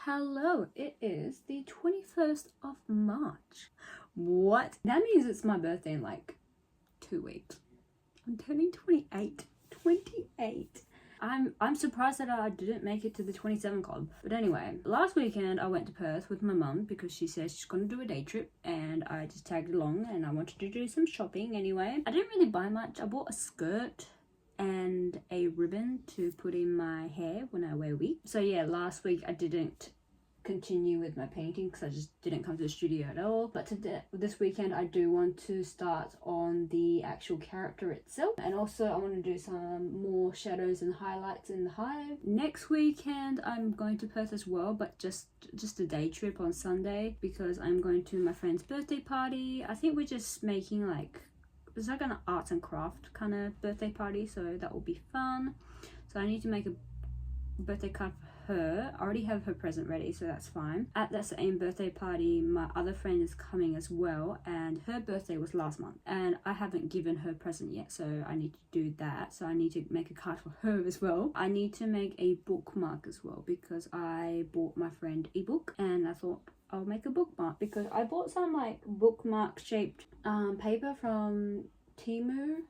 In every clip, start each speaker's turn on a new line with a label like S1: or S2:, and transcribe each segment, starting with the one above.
S1: Hello, it is the 21st of March. What? That means it's my birthday in like 2 weeks. I'm turning 28. 28. I'm surprised that I didn't make it to the 27 club. But anyway, last weekend I went to Perth with my mum because she says she's gonna do a day trip and I just tagged along and I wanted to do some shopping anyway. I didn't really buy much. I bought a skirt and a ribbon to put in my hair when I wear wigs. So yeah, last week I didn't continue with my painting because I just didn't come to the studio at all, but today, this weekend I do want to start on the actual character itself, and also I want to do some more shadows and highlights in the hive. Next weekend I'm going to Perth as well, but just a day trip on Sunday because I'm going to my friend's birthday party. I think we're just making it's like an arts and craft kind of birthday party, so that will be fun. So I need to make a birthday card for her. I already have her present ready, so that's fine. At that same birthday party, my other friend is coming as well, and her birthday was last month and I haven't given her present yet, so I need to do that. So I need to make a card for her as well. I need to make a bookmark as well because I bought my friend ebook and I thought I'll make a bookmark because I bought some like bookmark shaped paper from Temu.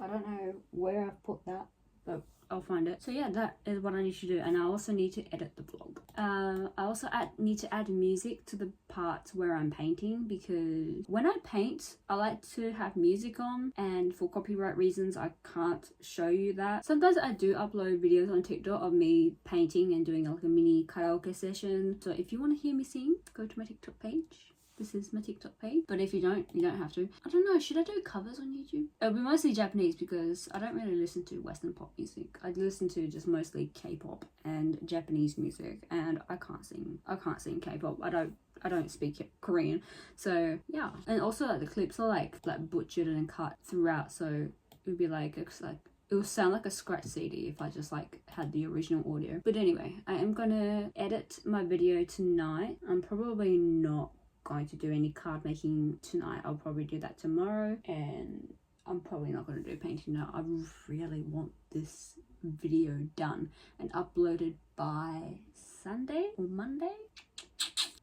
S1: I don't know where I've put that, but I'll find it. So yeah, that is what I need to do, and I also need to edit the vlog. I also need to add music to the parts where I'm painting because when I paint I like to have music on, and for copyright reasons I can't show you that. Sometimes I do upload videos on TikTok of me painting and doing like a mini karaoke session, so if you want to hear me sing, go to my TikTok page. This is my TikTok page, but if you don't have to. I don't know, should I do covers on YouTube? It'll be mostly Japanese because I don't really listen to Western pop music. I listen to just mostly K-pop and Japanese music, and I can't sing K-pop. I don't speak Korean, so yeah. And also like the clips are like butchered and cut throughout, so it would be it would sound like a scratch CD if I just like had the original audio. But anyway, I am gonna edit my video tonight. I'm probably not going to do any card making tonight. I'll probably do that tomorrow, and I'm probably not going to do painting now. I really want this video done and uploaded by Sunday or Monday.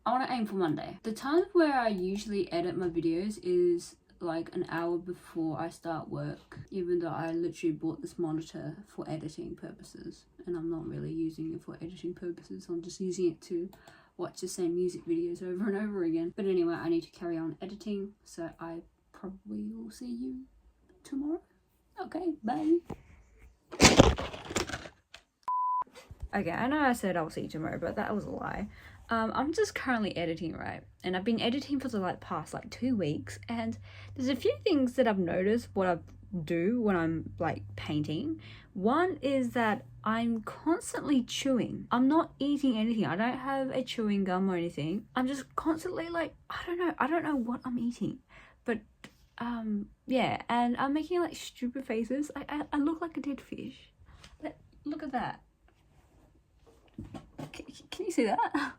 S1: I want to aim for Monday. The time where I usually edit my videos is like an hour before I start work, even though I literally bought this monitor for editing purposes and I'm not really using it for editing purposes. I'm just using it to watch the same music videos over and over again. But anyway, I need to carry on editing, so I probably will see you tomorrow. Okay, bye. Okay, I know I said I'll see you tomorrow, but that was a lie. I'm just currently editing, right? And I've been editing for the past 2 weeks, and there's a few things that I've noticed what I do when I'm painting. One is that I'm constantly chewing. I'm not eating anything. I don't have a chewing gum or anything. I'm just constantly I don't know what I'm eating, but yeah, and I'm making stupid faces. I look like a dead fish. Look at that. Can you see that?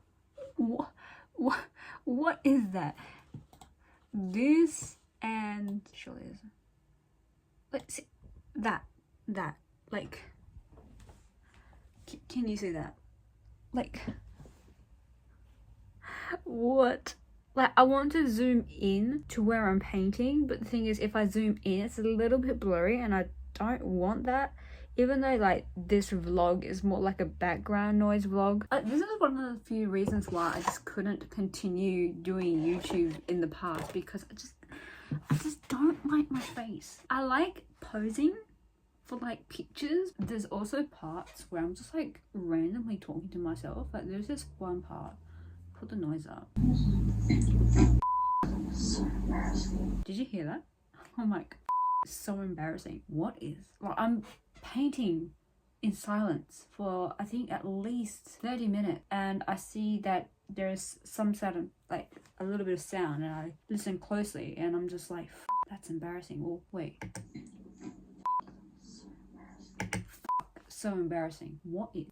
S1: What is that? This and sure is. Let's see that can you see that? What? I want to zoom in to where I'm painting, but the thing is, if I zoom in, it's a little bit blurry, and I don't want that. Even though this vlog is more like a background noise vlog. This is one of the few reasons why I just couldn't continue doing YouTube in the past, because I just don't like my face. I like posing for pictures. There's also parts where I'm just randomly talking to myself. There's this one part. Put the noise up. Did you hear that? I'm it's so embarrassing. What is I'm painting in silence for I think at least 30 minutes, and I see that there's some sort of a little bit of sound, and I listen closely and I'm just that's embarrassing. Oh wait, so embarrassing. What is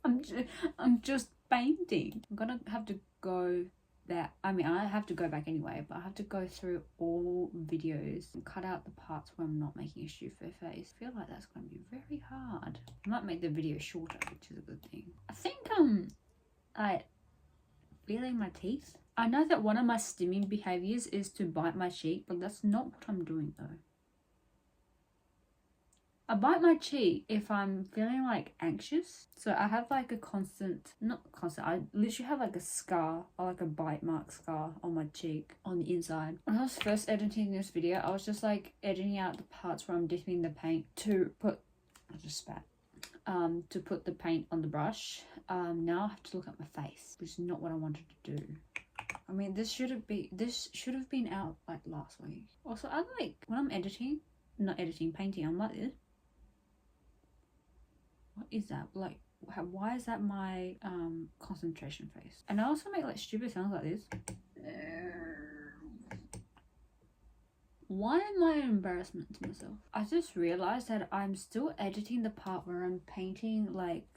S1: I'm just painting. I'm gonna have to go that I have to go back anyway, but I have to go through all videos and cut out the parts where I'm not making a stupid face. I feel like that's going to be very hard. I might make the video shorter, which is a good thing. I think feeling my teeth. I know that one of my stimming behaviors is to bite my cheek, but that's not what I'm doing though. I bite my cheek if I'm feeling like anxious. So I have like a I literally have like a scar or like a bite mark scar on my cheek on the inside. When I was first editing this video, I was just like editing out the parts where I'm dipping the paint to put, I just spat, to put the paint on the brush. Now I have to look at my face, which is not what I wanted to do. I mean, this should have been out like last week. Also, I like, when I'm painting, I'm like this. What is that? Like, why is that my concentration face? And I also make like stupid sounds like this. Why am I an embarrassment to myself? I just realized that I'm still editing the part where I'm painting like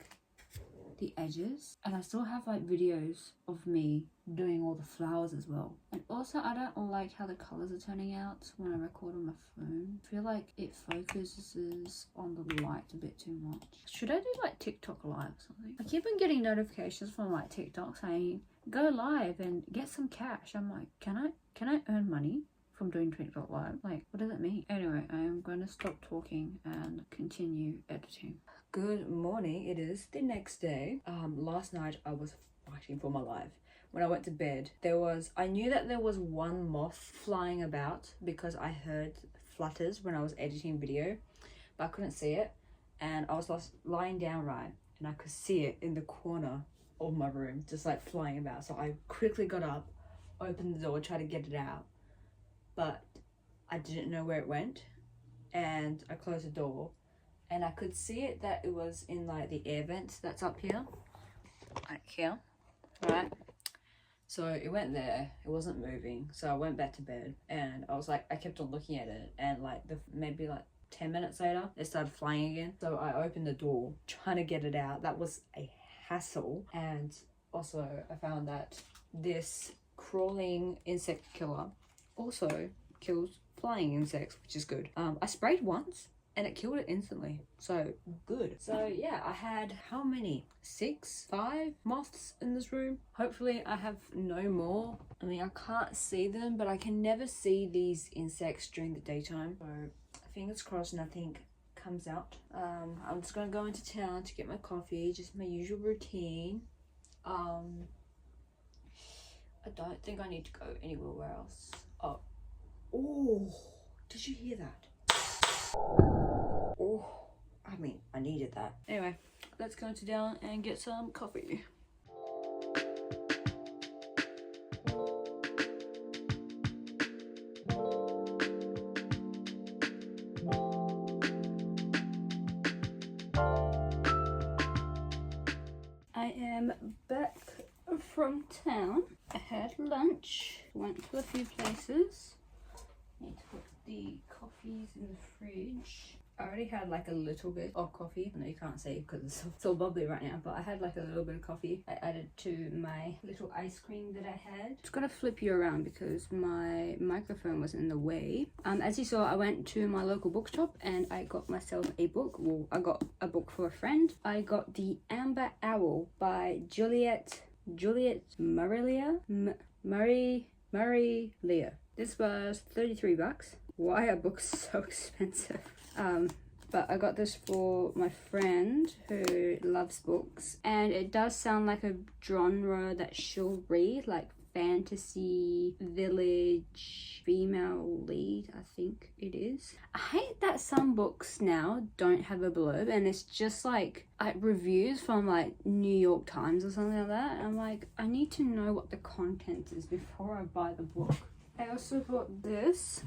S1: the edges, and I still have like videos of me doing all the flowers as well. And also, I don't like how the colors are turning out when I record on my phone. I feel like it focuses on the light a bit too much. Should I do like TikTok live or something? I keep on getting notifications from like TikTok saying go live and get some cash. I'm like, can I earn money from doing TikTok live? Like, what does that mean? Anyway, I am going to stop talking and continue editing. Good morning. It is the next day. Last night I was fighting for my life. When I went to bed, I knew that there was one moth flying about because I heard flutters when I was editing video, but I couldn't see it. And I was lying down right, and I could see it in the corner of my room, just like flying about. So I quickly got up, opened the door, tried to get it out, but I didn't know where it went. And I closed the door, and I could see it that it was in like the air vent that's up here, like here, right? So it went there, it wasn't moving. So I went back to bed, and I kept on looking at it, and like maybe like 10 minutes later, it started flying again. So I opened the door, trying to get it out. That was a hassle. And also I found that this crawling insect killer also kills flying insects, which is good. I sprayed once and it killed it instantly, so good. So yeah, I had how many? 5 moths in this room. Hopefully I have no more. I mean, I can't see them, but I can never see these insects during the daytime, so fingers crossed nothing comes out. I'm just gonna go into town to get my coffee, just my usual routine. I don't think I need to go anywhere else. Oh, did you hear that? Oh, I mean, I needed that. Anyway, let's go into town and get some coffee. I am back from town. I had lunch, went to a few places. Need to put the coffees in the fridge. I already had like a little bit of coffee. I know you can't see because it's so bubbly right now, but I had like a little bit of coffee. I added to my little ice cream that I had. Just gonna flip you around because my microphone was in the way. As you saw, I went to my local bookshop and I got myself a book. Well, I got a book for a friend. I got The Amber Owl by Juliet Murray Lear. This was $33. Why are books so expensive? But I got this for my friend who loves books, and it does sound like a genre that she'll read, like fantasy, village, female lead, I think it is. I hate that some books now don't have a blurb, and it's just like reviews from like New York Times or something like that. I'm like, I need to know what the content is before I buy the book. I also bought this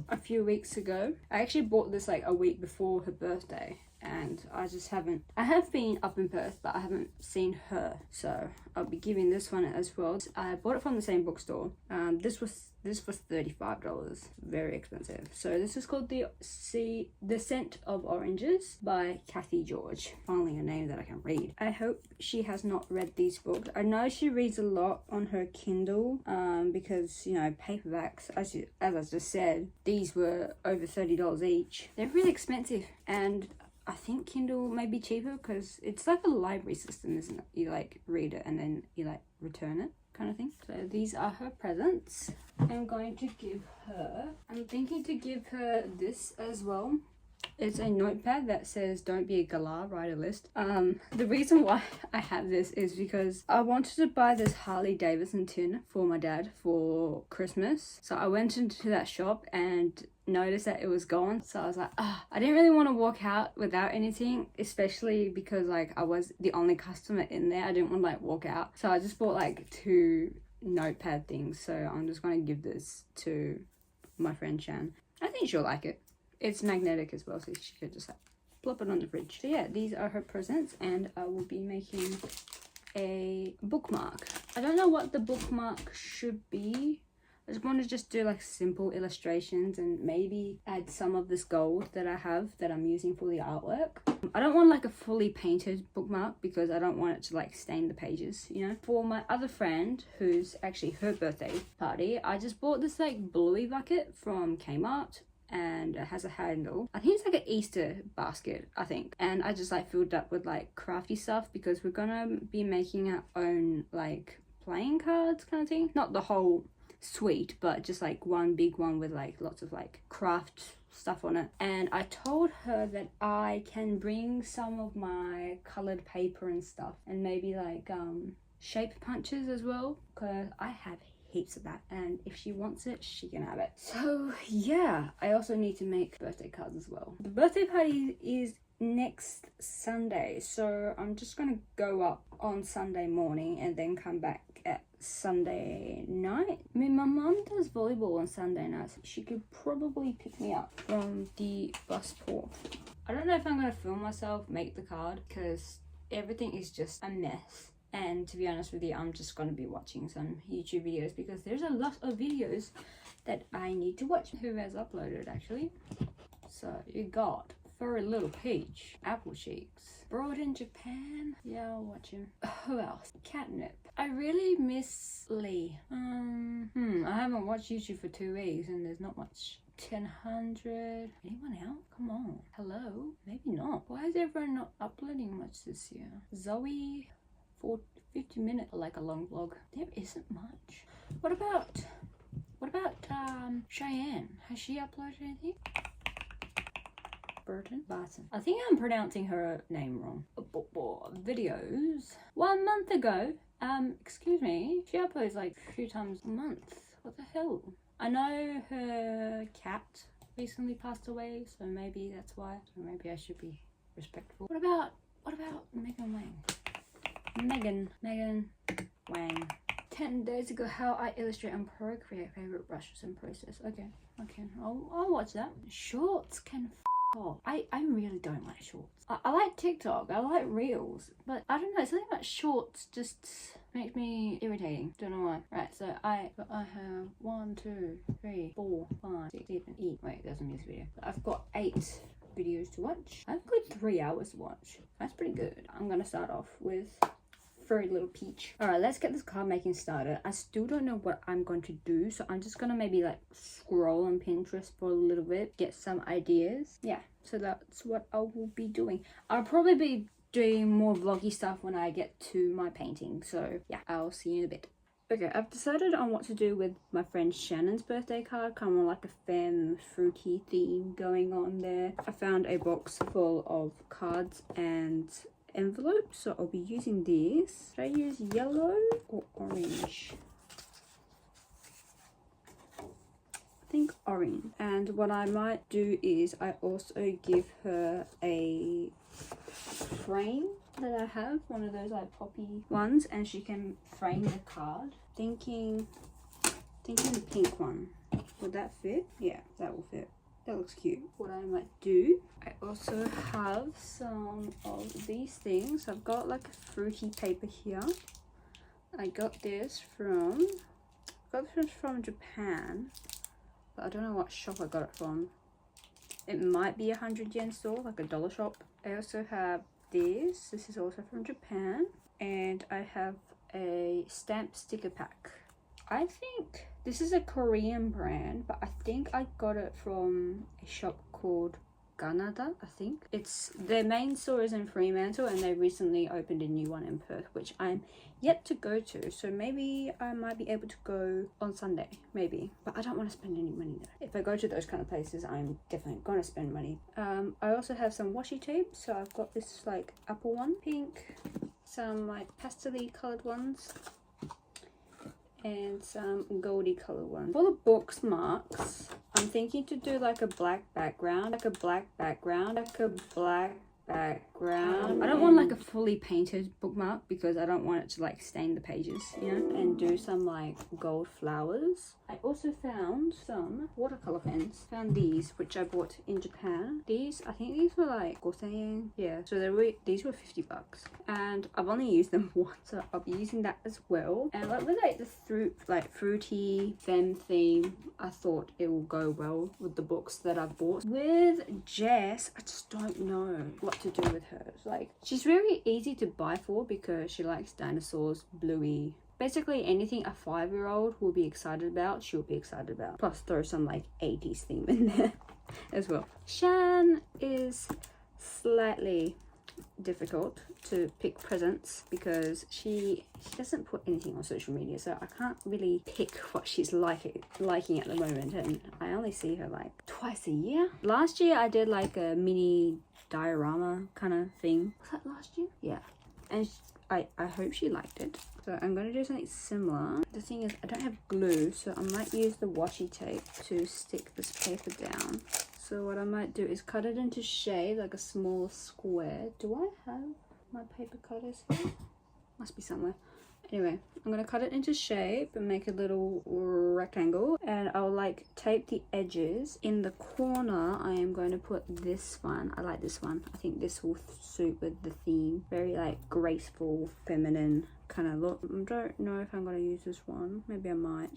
S1: a few weeks ago. I actually bought this like a week before her birthday, and I have been up in Perth, but I haven't seen her, so I'll be giving this one as well. I bought it from the same bookstore. This was $35, very expensive. So this is called The Scent of Oranges by Kathy George. Finally a name that I can read. I hope she has not read these books. I know she reads a lot on her Kindle, because, you know, paperbacks, as I just said, these were over $30 each. They're really expensive, and I think Kindle may be cheaper because it's like a library system, isn't it? You like read it and then you like return it. kind of thing. So these are her presents. I'm going to give her, I'm thinking to give her this as well. It's a notepad that says don't be a galah, write a list. The reason why I have this is because I wanted to buy this Harley Davidson tin for my dad for Christmas. So I went into that shop and noticed that it was gone. So I was like, I didn't really want to walk out without anything, especially because like I was the only customer in there. I didn't want to like walk out. So I just bought like 2 notepad things. So I'm just going to give this to my friend Shan. I think she'll like it. It's magnetic as well, so she could just like plop it on the fridge. So yeah, these are her presents, and I will be making a bookmark. I don't know what the bookmark should be. I just want to just do like simple illustrations and maybe add some of this gold that I have that I'm using for the artwork. I don't want like a fully painted bookmark because I don't want it to like stain the pages, you know. For my other friend, who's actually her birthday party, I just bought this like bluey bucket from Kmart. And it has a handle. I think it's like an Easter basket, I think. And I just like filled up with like crafty stuff because we're gonna be making our own like playing cards kind of thing. Not the whole suite, but just like one big one with like lots of like craft stuff on it. And I told her that I can bring some of my colored paper and stuff and maybe like shape punches as well, because I have heaps of that, and if she wants it she can have it. So yeah, I also need to make birthday cards as well. The birthday party is next Sunday, so I'm just gonna go up on Sunday morning and then come back at Sunday night. I mean, my mum does volleyball on Sunday nights. She could probably pick me up from the bus port. I don't know if I'm gonna film myself make the card because everything is just a mess. And to be honest with you, I'm just going to be watching some YouTube videos because there's a lot of videos that I need to watch. Who has uploaded actually? So you got Furry Little Peach, Apple Cheeks, Broad in Japan. Yeah, I'll watch him. Who else? Catnip. I really miss Lee. I haven't watched YouTube for 2 weeks and there's not much. 1000. Anyone else? Come on. Hello? Maybe not. Why is everyone not uploading much this year? Zoe. 50 minutes, like a long vlog. There isn't much. What about Cheyenne? Has she uploaded anything? Barton. I think I'm pronouncing her name wrong. Videos. 1 month ago. Excuse me. She uploads like a few times a month. What the hell? I know her cat recently passed away, so maybe that's why. So maybe I should be respectful. What about Megan Wang? Megan Wang. 10 days ago, how I illustrate and procreate favorite brushes and process. Okay, I'll watch that. Shorts can off. I really don't like shorts. I like TikTok, I like reels, but I don't know, something about shorts just makes me irritating. Don't know why. Right, so I have 1, 2, 3, 4, 5, 6, 7, 8. Wait, there's a music video. I've got 8 videos to watch. I've got 3 hours to watch. That's pretty good. I'm gonna start off with Furry Little Peach. Alright, let's get this card making started. I still don't know what I'm going to do, so I'm just gonna maybe like scroll on Pinterest for a little bit, get some ideas. Yeah, so that's what I will be doing. I'll probably be doing more vloggy stuff when I get to my painting, so yeah, I'll see you in a bit. Okay, I've decided on what to do with my friend Shannon's birthday card. Kind of like a femme fruity theme going on there. I found a box full of cards and envelopes, so I'll be using these. Should I use yellow or orange? I think orange. And what I might do is I also give her a frame that I have, one of those like poppy ones, and she can frame the card. Thinking the pink one. Would that fit? Yeah, that will fit. That looks cute. What I might do, I also have some of these things. I've got like a fruity paper here. I got this from Japan, but I don't know what shop I got it from. It might be a 100 yen store, like a dollar shop. I also have this. This is also from Japan, and I have a stamp sticker pack. I think this is a Korean brand, but I think I got it from a shop called Canada, I think. It's their main store is in Fremantle, and they recently opened a new one in Perth, which I'm yet to go to. So maybe I might be able to go on Sunday, maybe. But I don't want to spend any money there. If I go to those kind of places, I'm definitely gonna spend money. I also have some washi tape. So I've got this like apple one, pink, some like pastel-y coloured ones, and some goldy color ones. For the bookmarks, I'm thinking to do like a black background. I don't want like a fully painted bookmark because I don't want it to like stain the pages, you know, and do some like gold flowers. I also found some watercolor pens. Found these, which I bought in Japan. These, I think these were like 5,000 yen. Yeah, so these were $50, and I've only used them once, so I'll be using that as well. And like with like the fruity femme theme, I thought it will go well with the books that I've bought. With Jess, I just don't know what to do with her. Like, she's very easy to buy for because she likes dinosaurs, bluey. Basically anything a 5-year-old will be excited about, she'll be excited about. Plus throw some like 80s theme in there as well. Shan is slightly difficult to pick presents because she doesn't put anything on social media, so I can't really pick what she's liking at the moment, and I only see her like twice a year. Last year I did like a mini diorama kind of thing. Was that last year? Yeah. And I hope she liked it. So I'm going to do something similar. The thing is, I don't have glue, so I might use the washi tape to stick this paper down. So what I might do is cut it into shape, like a small square. Do I have my paper cutters here? Must be somewhere. Anyway, I'm going to cut it into shape and make a little rectangle, and I'll like tape the edges. In the corner I am going to put this one. I like this one. I think this will suit with the theme. Very like graceful, feminine kind of look. I don't know if I'm going to use this one. Maybe I might.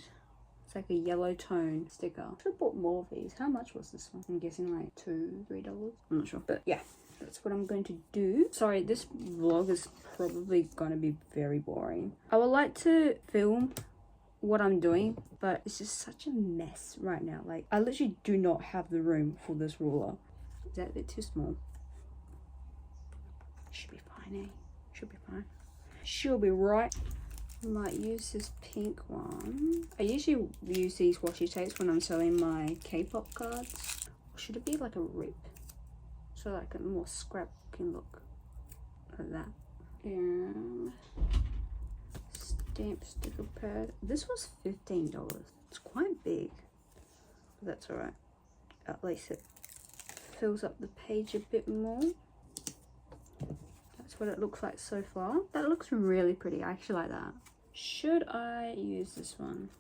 S1: It's like a yellow tone sticker. I should have bought more of these. How much was this one? I'm guessing like $2-3. I'm not sure, but yeah, that's what I'm going to do. Sorry, this vlog is probably going to be very boring. I would like to film what I'm doing, but it's just such a mess right now. Like, I literally do not have the room for this ruler. Is that a bit too small? Should be fine, eh? Should be fine. She'll be right. I might use this pink one. I usually use these washi tapes when I'm selling my K-pop cards. Or should it be like a rip? So like a more scrap looking look. Like that. And stamp sticker pad. This was $15. It's quite big. But that's alright. At least it fills up the page a bit more. That's what it looks like so far. That looks really pretty. I actually like that. Should I use this one?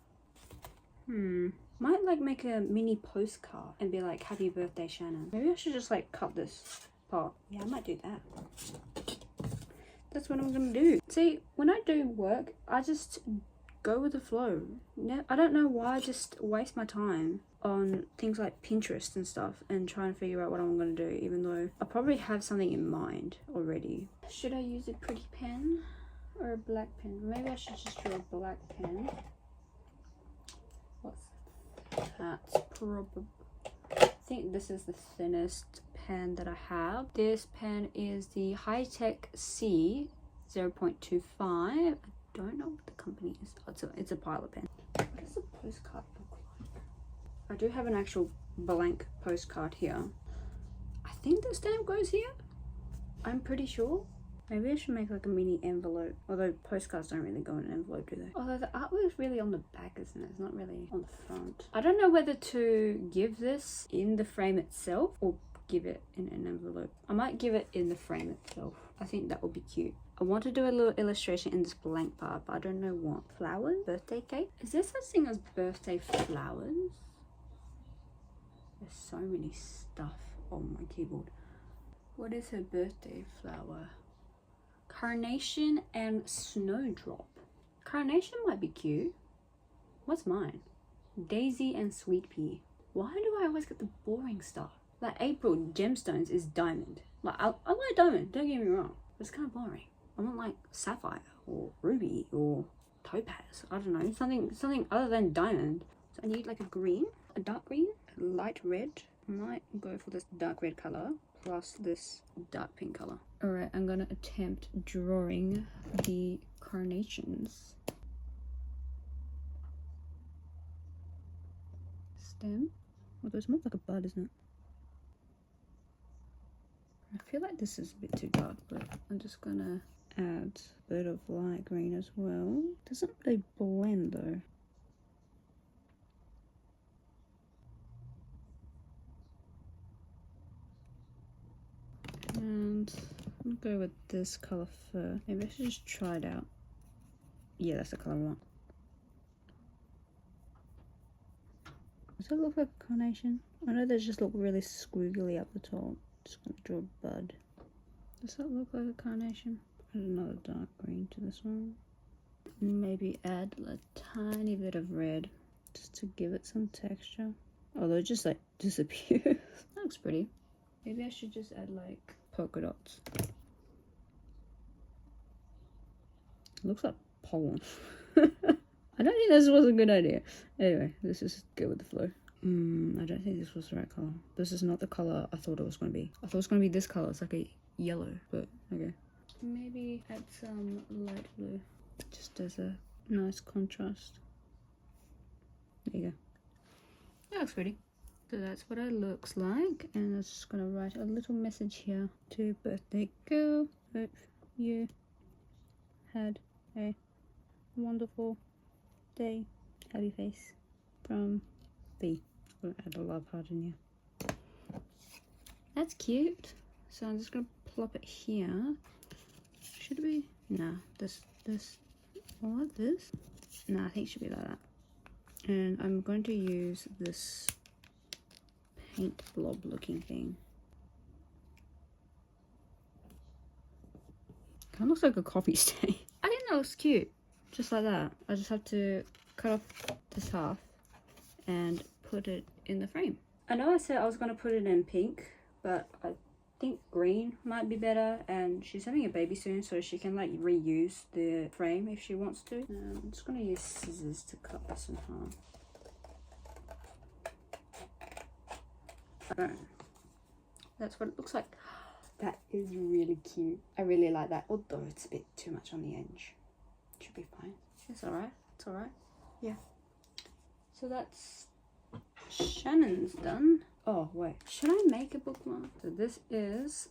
S1: Might like make a mini postcard and be like, happy birthday, Shannon. Maybe I should just like cut this part. Yeah, I might do that. That's what I'm gonna do. See, when I do work, I just go with the flow. I don't know why I just waste my time on things like Pinterest and stuff and try and figure out what I'm gonna do, even though I probably have something in mind already. Should I use a pretty pen or a black pen? Maybe I should just draw a black pen. What's that's probably, I think this is the thinnest pen that I have. This pen is the High-Tech C 0.25. I don't know what the company is. Oh, it's a Pilot pen. What does a postcard look like? I do have an actual blank postcard here. I think the stamp goes here. I'm pretty sure. Maybe I should make like a mini envelope. Although postcards don't really go in an envelope, do they? Although the artwork is really on the back, isn't it? It's not really on the front. I don't know whether to give this in the frame itself or give it in an envelope. I might give it in the frame itself. I think that would be cute. I want to do a little illustration in this blank part, but I don't know what. Flowers? Birthday cake? Is there such thing as birthday flowers? There's so many stuff on my keyboard. What is her birthday flower? Carnation and snowdrop. Carnation might be cute. What's mine? Daisy and sweet pea. Why do I always get the boring stuff? Like April gemstones is diamond. Like I like diamond, don't get me wrong. But it's kind of boring. I want like sapphire or ruby or topaz. I don't know, something other than diamond. So I need like a green, a dark green, a light red, I might go for this dark red color plus this dark pink color. Alright, I'm gonna attempt drawing the carnations. Stem. Although it's more like a bud, isn't it? I feel like this is a bit too dark, but I'm just gonna add a bit of light green as well. Doesn't really blend though. And I'm gonna go with this color first. Maybe I should just try it out. Yeah, that's the color I want. Does that look like a carnation? I know they just look really squiggly up the top. Just gonna draw a bud. Does that look like a carnation? Add another dark green to this one. Maybe add a tiny bit of red just to give it some texture. Although it just like disappears. That looks pretty. Maybe I should just add like polka dots. It looks like pollen. I don't think this was a good idea. Anyway, let's just go with the flow. I don't think this was the right color. This is not the color I thought it was going to be. I thought it was going to be this color. It's like a yellow, but okay. Maybe add some light blue. Just as a nice contrast. There you go. That looks pretty. So that's what it looks like. And I'm just going to write a little message here. To birthday girl, hope you had a wonderful day. Happy face from B. I'm gonna add a love heart in here. That's cute. So I'm just gonna plop it here. Should it be? Nah, this more like this. Nah, I think it should be like that. And I'm going to use this paint blob looking thing. Kind of looks like a coffee stain. I think that looks cute. Just like that. I just have to cut off this half and put it in the frame. I know I said I was going to put it in pink, but I think green might be better, and she's having a baby soon, so she can like reuse the frame if she wants to. I'm just going to use scissors to cut this in half. So, that's what it looks like. That is really cute. I really like that, although it's a bit too much on the edge. Should be fine. It's alright. It's alright. Yeah. So that's Shannon's done. Oh wait, should I make a bookmark? So this is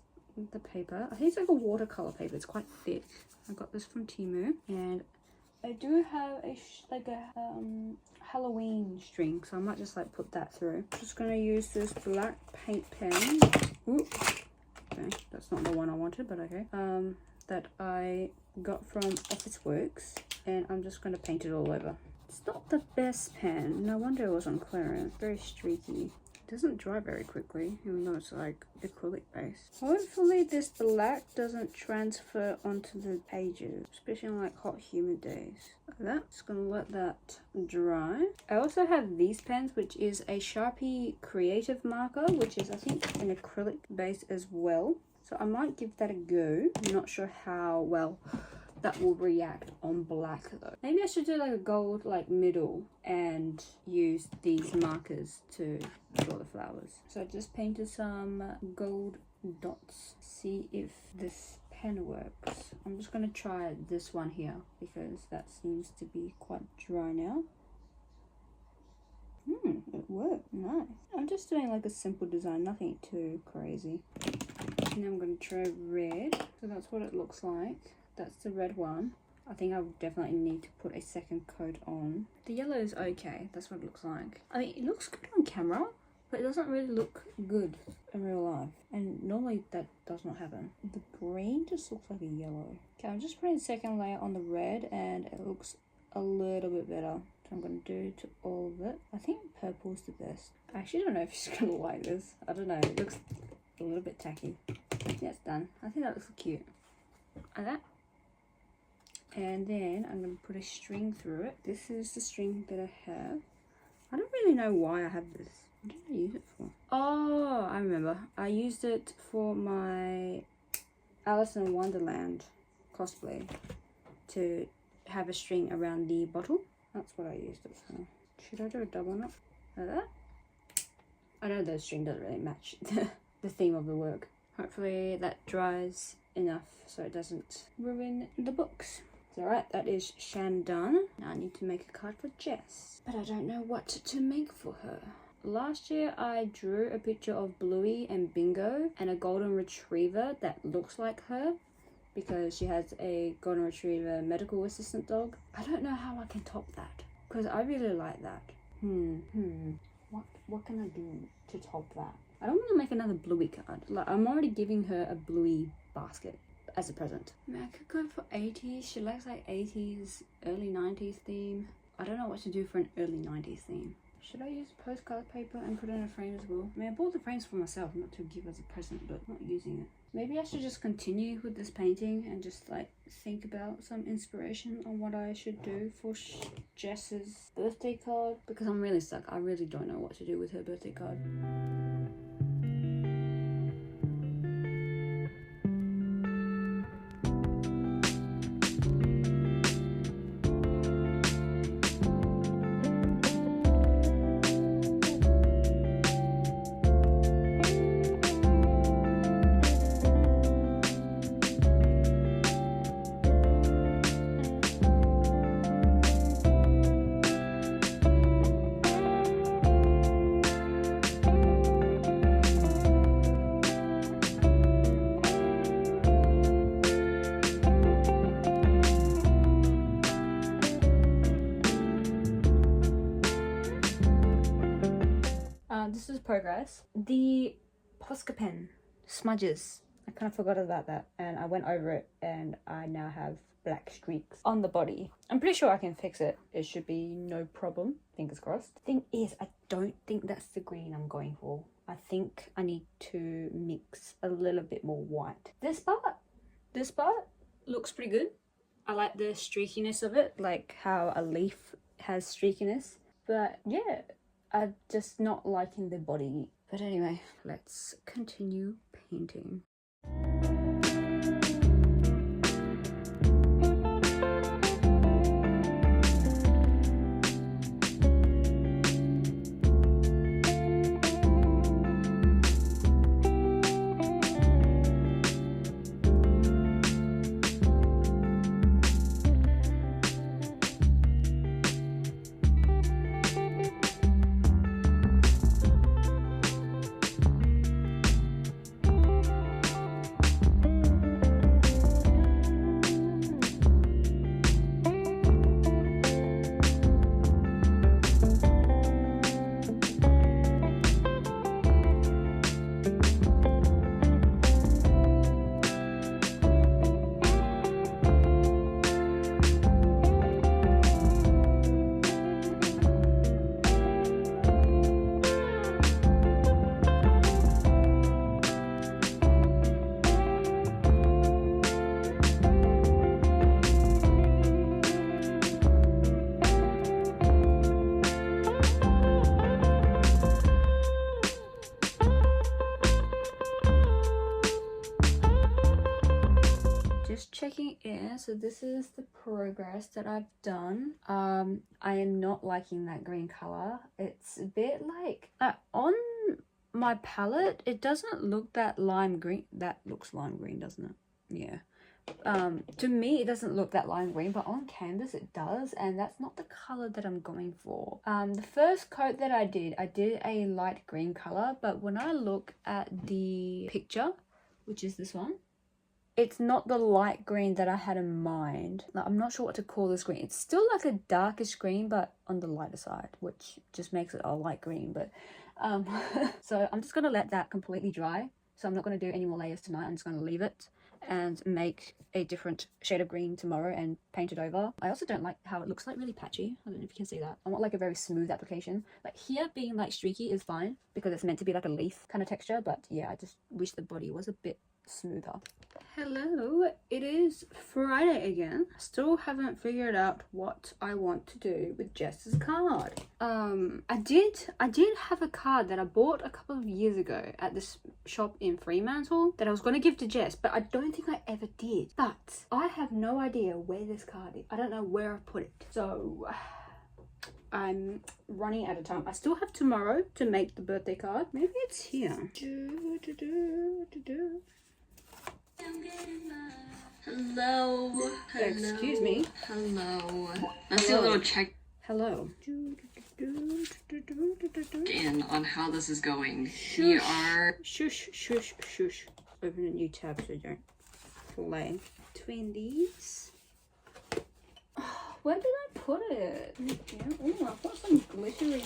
S1: the paper. I think it's like a watercolor paper. It's quite thick. I got this from Temu, and I do have a Halloween string, so I might just like put that through. Just gonna use this black paint pen. Ooh. Okay, that's not the one I wanted, but okay. That I got from Officeworks, and I'm just going to paint it all over. It's not the best pen. No wonder it was on clearance. Very streaky. It doesn't dry very quickly, even though it's like acrylic based. Hopefully this black doesn't transfer onto the pages, especially on like hot humid days. Like that. Just gonna let that dry. I also have these pens, which is a Sharpie Creative marker, which is I think an acrylic base as well. So I might give that a go. I'm not sure how well that will react on black though. Maybe I should do like a gold like middle and use these markers to draw the flowers. So I just painted some gold dots. See if this pen works. I'm just gonna try this one here because that seems to be quite dry now. It worked. Nice. I'm just doing like a simple design, nothing too crazy. Now I'm going to try red. So that's what it looks like. That's the red one. I think I would definitely need to put a second coat on. The yellow is okay. That's what it looks like. I mean, it looks good on camera, but it doesn't really look good in real life. And normally that does not happen. The green just looks like a yellow. Okay, I'm just putting a second layer on the red, and it looks a little bit better. So I'm going to do to all of it. I think purple is the best. I actually don't know if she's going to like this. I don't know. It looks a little bit tacky. Yeah, it's done. I think that looks cute. Like that. And then I'm going to put a string through it. This is the string that I have. I don't really know why I have this. What did I use it for? Oh, I remember. I used it for my Alice in Wonderland cosplay to have a string around the bottle. That's what I used it for. Should I do a double knot like that? I know the string doesn't really match the theme of the work. Hopefully that dries enough so it doesn't ruin the books. It's alright, that is Shan done. Now I need to make a card for Jess, but I don't know what to make for her. Last year I drew a picture of Bluey and Bingo and a golden retriever that looks like her because she has a golden retriever medical assistant dog. I don't know how I can top that because I really like that. What can I do to top that? I don't want to make another Bluey card. Like, I'm already giving her a Bluey basket as a present. I mean, I could go for 80s. She likes like 80s, early 90s theme. I don't know what to do for an early 90s theme. Should I use postcard paper and put it in a frame as well? I mean, I bought the frames for myself, not to give as a present, but not using it. Maybe I should just continue with this painting and just like think about some inspiration on what I should do for Jess's birthday card, because I'm really stuck. I really don't know what to do with her birthday card. This is progress. The Posca pen smudges. I kind of forgot about that and I went over it and I now have black streaks on the body. I'm pretty sure I can fix it. It should be no problem. Fingers crossed. The thing is, I don't think that's the green I'm going for. I think I need to mix a little bit more white. This part looks pretty good. I like the streakiness of it, like how a leaf has streakiness. But yeah, I'm just not liking the body. But anyway, let's continue painting. Checking in, so this is the progress that I've done. I am not liking that green color. It's a bit like on my palette it doesn't look that lime green. That looks lime green, doesn't it? Yeah. To me it doesn't look that lime green, but on canvas it does, and that's not the color that I'm going for. The first coat that I did a light green color, but when I look at the picture, which is this one, it's not the light green that I had in mind. Like, I'm not sure what to call this green. It's still like a darkish green, but on the lighter side, which just makes it a light green. But so I'm just going to let that completely dry. So I'm not going to do any more layers tonight. I'm just going to leave it and make a different shade of green tomorrow and paint it over. I also don't like how it looks like really patchy. I don't know if you can see that. I want like a very smooth application. Like here being like streaky is fine because it's meant to be like a leaf kind of texture. But yeah, I just wish the body was a bit smoother. Hello, it is Friday again. Still haven't figured out what I want to do with Jess's card. I did have a card that I bought a couple of years ago at this shop in Fremantle that I was going to give to Jess, but I don't think I ever did. But I have no idea where this card is. I don't know where I put it. So I'm running out of time. I still have tomorrow to make the birthday card. Maybe it's here. Hello. Excuse me.
S2: Hello. Let's do a little check
S1: Hello.
S2: in on how this is going.
S1: Shush.
S2: We are
S1: Shush, shush, shush. Open a new tab so you don't play. Between these. Oh, where did I put it? Oh, I've got some glittery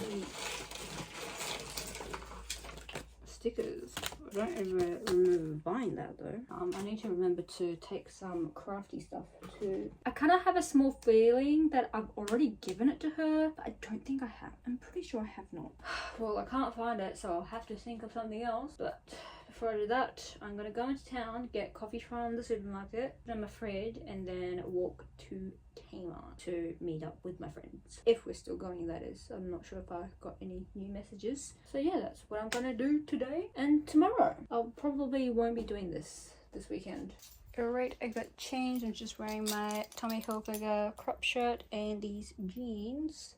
S1: stickers. I don't ever remember buying that though. I need to remember to take some crafty stuff too. I kind of have a small feeling that I've already given it to her, but I don't think I have. I'm pretty sure I have not. Well, I can't find it, so I'll have to think of something else. But before I do that, I'm gonna go into town, get coffee from the supermarket, put in my fridge, and then walk to Kmart to meet up with my friends. If we're still going, that is. I'm not sure if I got any new messages. So yeah, that's what I'm gonna do today and tomorrow. I'll probably won't be doing this weekend. Alright, I got changed. I'm just wearing my Tommy Hilfiger crop shirt and these jeans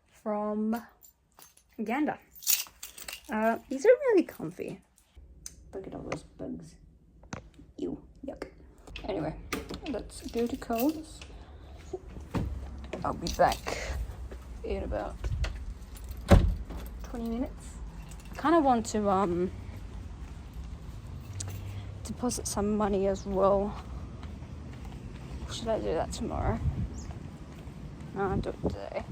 S1: from Uganda. These are really comfy. Look at all those bugs. Ew, yuck. Anyway, let's go to Coles. I'll be back in about 20 minutes. I kind of want to deposit some money as well. Should I do that tomorrow? No, I'll do it today.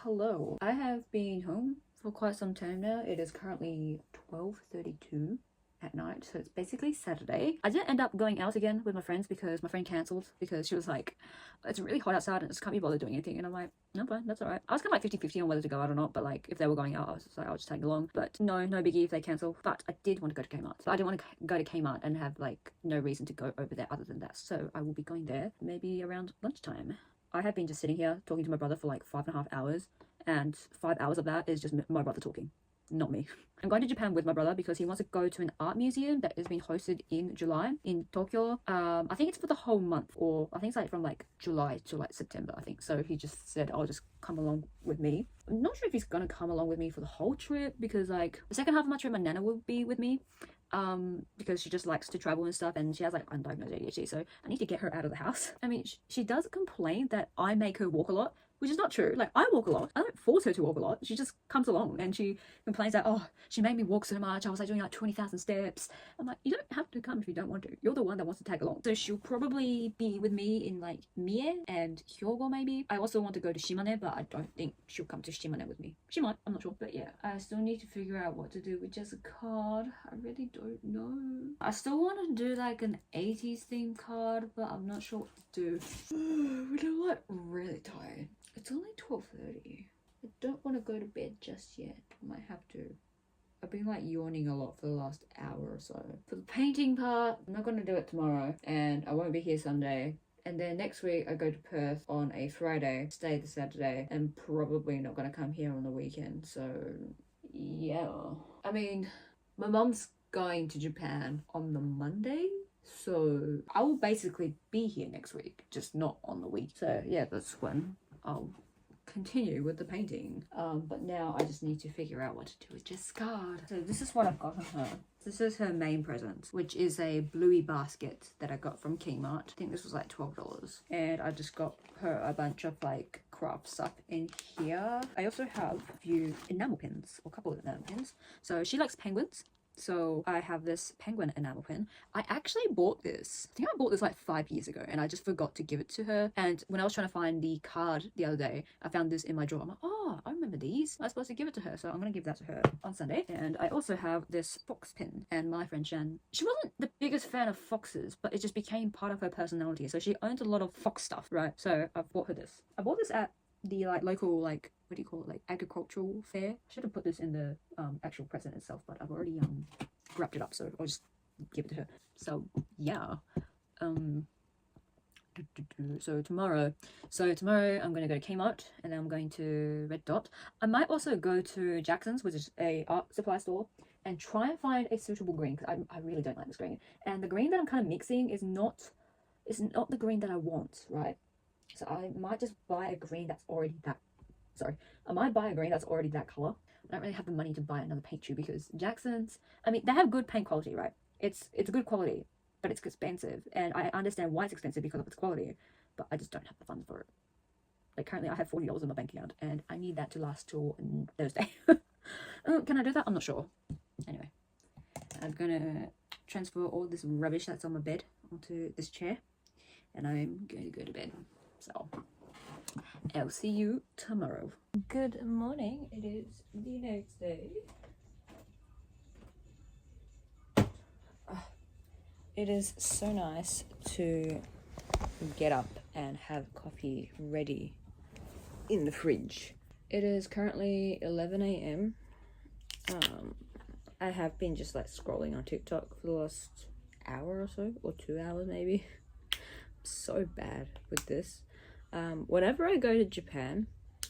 S1: Hello. I have been home for quite some time now. It is currently 12:32 at night, so it's basically Saturday. I didn't end up going out again with my friends because my friend cancelled because she was like, it's really hot outside and I just can't be bothered doing anything. And I'm like, no, fine, that's alright. I was kind of like 50-50 on whether to go out or not, but like if they were going out, I was just like, I'll just tag along. But no biggie if they cancel. But I did want to go to Kmart. So I didn't want to go to Kmart and have like no reason to go over there other than that. So I will be going there maybe around lunchtime. I have been just sitting here talking to my brother for like 5.5 hours, and 5 hours of that is just my brother talking, not me. I'm going to Japan with my brother because he wants to go to an art museum that is being hosted in July in Tokyo. I think it's for the whole month, or I think it's like from like July to like September, I think. So he just said, I'll just come along with me. I'm not sure if he's gonna come along with me for the whole trip because like the second half of my trip, my nana will be with me. Because she just likes to travel and stuff, and she has like undiagnosed ADHD, so I need to get her out of the house. I mean, she does complain that I make her walk a lot, which is not true. Like, I walk a lot. I don't force her to walk a lot. She just comes along and she complains that, oh, she made me walk so much. I was like doing like 20,000 steps. I'm like, you don't have to come if you don't want to. You're the one that wants to tag along. So she'll probably be with me in like Mie and Hyogo maybe. I also want to go to Shimane, but I don't think she'll come to Shimane with me. She might, I'm not sure. But yeah, I still need to figure out what to do with just a card. I really don't know. I still want to do like an 80s themed card, but I'm not sure what to do. But I'm like really tired. It's only 12:30. I don't want to go to bed just yet. I might have to. I've been like yawning a lot for the last hour or so. For the painting part, I'm not going to do it tomorrow, and I won't be here Sunday. And then next week I go to Perth on a Friday, stay the Saturday, and probably not going to come here on the weekend. So yeah. I mean, my mom's going to Japan on the Monday, so I will basically be here next week, just not on the week. So yeah, that's when I'll continue with the painting. But now I just need to figure out what to do with Jess' card. So this is what I've gotten her. This is her main present, which is a bluey basket that I got from Kmart. I think this was like $12. And I just got her a bunch of like craft stuff in here. I also have a few enamel pins, or a couple of enamel pins. So she likes penguins. So I have this penguin enamel pin. I actually bought this. I think I bought this like 5 years ago and I just forgot to give it to her. And when I was trying to find the card the other day, I found this in my drawer. I'm like, oh, I remember these. I was supposed to give it to her. So I'm going to give that to her on Sunday. And I also have this fox pin. And my friend Shan, she wasn't the biggest fan of foxes, but it just became part of her personality. So she owns a lot of fox stuff, right? So I've bought her this. I bought this at the like local like what do you call it, like agricultural fair. I should have put this in the actual present itself, but I've already wrapped it up, so I'll just give it to her. So yeah, so tomorrow I'm going to go to Kmart, and then I'm going to Red Dot. I might also go to Jackson's, which is a art supply store, and try and find a suitable green, because I really don't like this green, and the green that I'm kind of mixing is not the green that I want, right? So I might just buy a green that's already that sorry, I might buy a green that's already that color. I don't really have the money to buy another paint tube because Jackson's, I mean, they have good paint quality, right? It's good quality, but it's expensive, and I understand why it's expensive because of its quality, but I just don't have the funds for it. Like, currently I have $40 in my bank account, and I need that to last till Thursday. Can I do that? I'm not sure. Anyway, I'm gonna transfer all this rubbish that's on my bed onto this chair, and I'm going to go to bed. So I'll see you tomorrow. Good morning. It is the next day. It is so nice to get up and have coffee ready in the fridge. It is currently 11 a.m. I have been just like scrolling on TikTok for the last hour or so, or 2 hours maybe. I'm so bad with this. Whenever I go to Japan,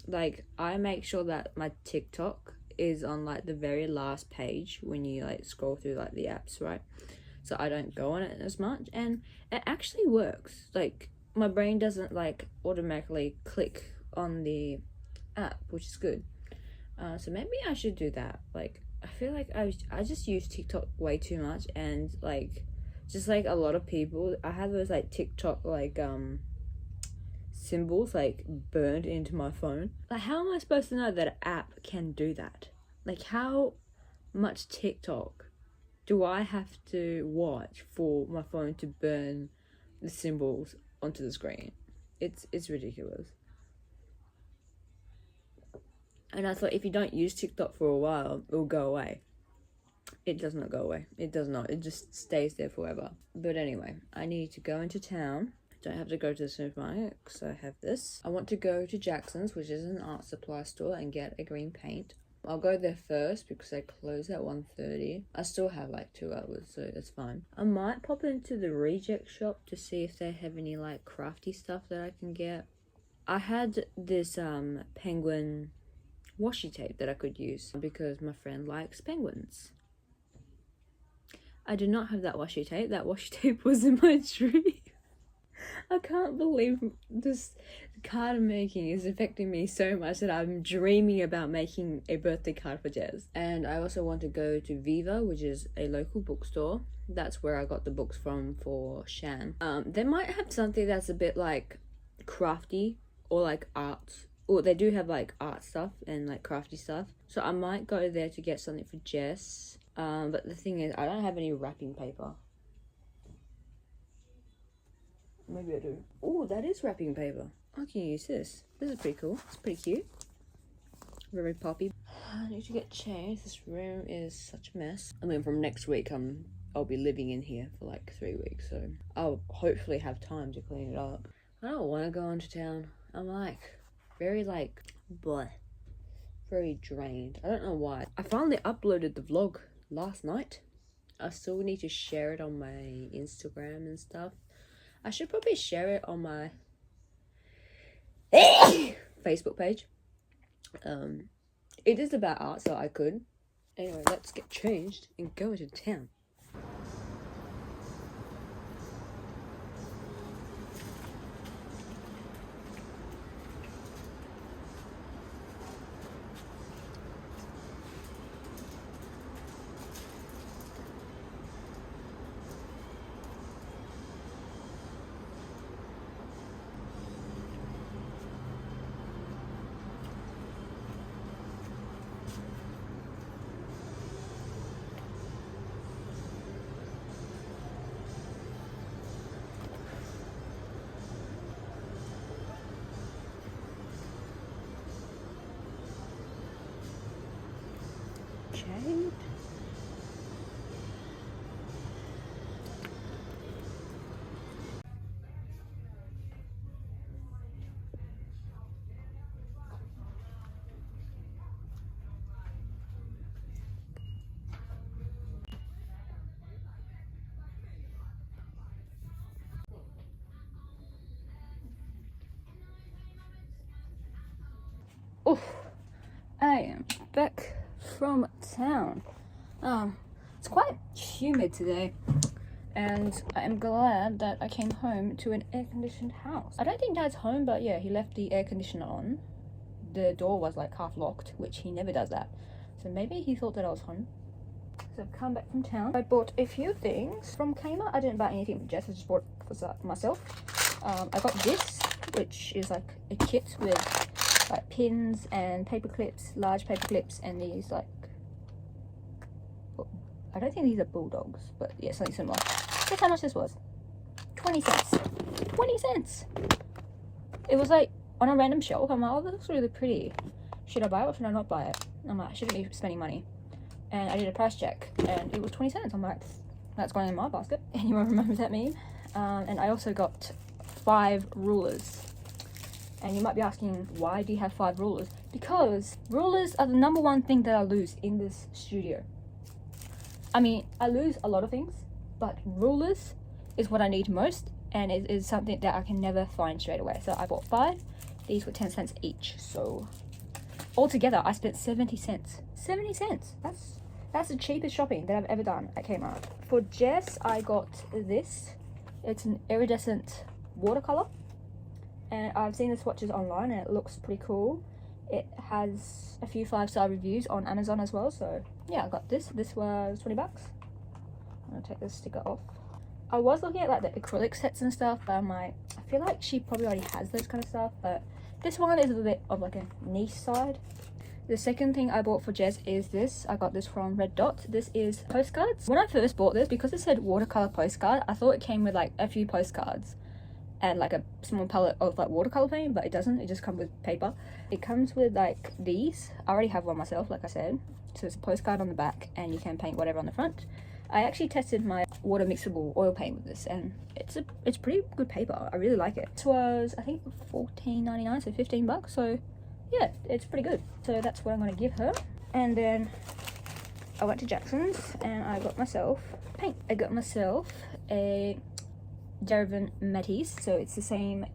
S1: like, I make sure that my TikTok is on like the very last page when you like scroll through like the apps, right? So I don't go on it as much, and it actually works. Like, my brain doesn't like automatically click on the app, which is good. So maybe I should do that. Like, I feel like I just use TikTok way too much, and like, just like a lot of people, I have those like TikTok like symbols like burned into my phone. Like, how am I supposed to know that an app can do that? Like, how much TikTok do I have to watch for my phone to burn the symbols onto the screen? It's ridiculous. And I thought if you don't use TikTok for a while, it'll go away. It does not go away. It does not. It just stays there forever. But anyway, I need to go into town. Don't have to go to the supermarket because I have this. I want to go to Jackson's, which is an art supply store, and get a green paint. I'll go there first because they close at 1:30. I still have like 2 hours, so that's fine. I might pop into the reject shop to see if they have any like crafty stuff that I can get. I had this penguin washi tape that I could use because my friend likes penguins. I did not have that washi tape. That washi tape was in my tree. I can't believe this card making is affecting me so much that I'm dreaming about making a birthday card for Jez. And I also want to go to Viva, which is a local bookstore. That's where I got the books from for Shan. They might have something that's a bit like crafty or like art. Or they do have like art stuff and like crafty stuff. So I might go there to get something for Jess. But the thing is, I don't have any wrapping paper. Maybe I do. Oh, that is wrapping paper. I can use this. This is pretty cool. It's pretty cute. Very poppy. I need to get changed. This room is such a mess. I mean, from next week, I'll be living in here for like 3 weeks, so I'll hopefully have time to clean it up. I don't want to go into town. I'm like very like bleh, very drained. I don't know why. I finally uploaded the vlog last night. I still need to share it on my Instagram and stuff. I should probably share it on my Facebook page. It is about art, so I could. Anyway, let's get changed and go into town. Jade? Oh, I am back from town. It's quite humid today, and I am glad that I came home to an air-conditioned house. I don't think Dad's home, but yeah, he left the air conditioner on. the door was like half locked, which he never does that. So maybe he thought that I was home. So I've come back from town. I bought a few things from Kmart. I didn't buy anything for Jess, I just bought it for myself. I got this, which is like a kit with like pins and paper clips, large paper clips, and these like, I don't think these are bulldogs, but yeah, something similar. Guess how much this was? 20 cents. 20 cents! It was like on a random shelf. I'm like, oh, that looks really pretty. Should I buy it or should I not buy it? I'm like, I shouldn't be spending money. And I did a price check and it was 20 cents. I'm like, that's going in my basket. Anyone remembers that meme? And I also got 5 rulers. And you might be asking, why do you have 5 rulers? Because rulers are the #1 thing that I lose in this studio. I mean, I lose a lot of things, but rulers is what I need most, and it is something that I can never find straight away. So I bought 5. These were 10 cents each. So altogether, I spent 70 cents. 70 cents. That's the cheapest shopping that I've ever done at Kmart. For Jess, I got this. It's an iridescent watercolor, and I've seen the swatches online, and it looks pretty cool. It has a few 5-star reviews on Amazon as well. So yeah, I got this. This was 20 bucks. I'm gonna take this sticker off. I was looking at like the acrylic sets and stuff, but I'm like, I feel like she probably already has those kind of stuff, but this one is a bit of like a niche side. The second thing I bought for Jess is this. I got this from Red Dot. This is postcards. When I first bought this, because it said watercolor postcard, I thought it came with like a few postcards and like a small palette of like watercolor paint, but it doesn't. It just comes with paper. It comes with like these. I already have one myself, like I said. So it's a postcard on the back and you can paint whatever on the front. I actually tested my water mixable oil paint with this, and it's pretty good paper. I really like it. This was, I think, $14.99, so 15 bucks. So yeah, it's pretty good. So that's what I'm gonna give her. And then I went to Jackson's and I got myself paint. I got myself a Derivan Matisse, so it's the same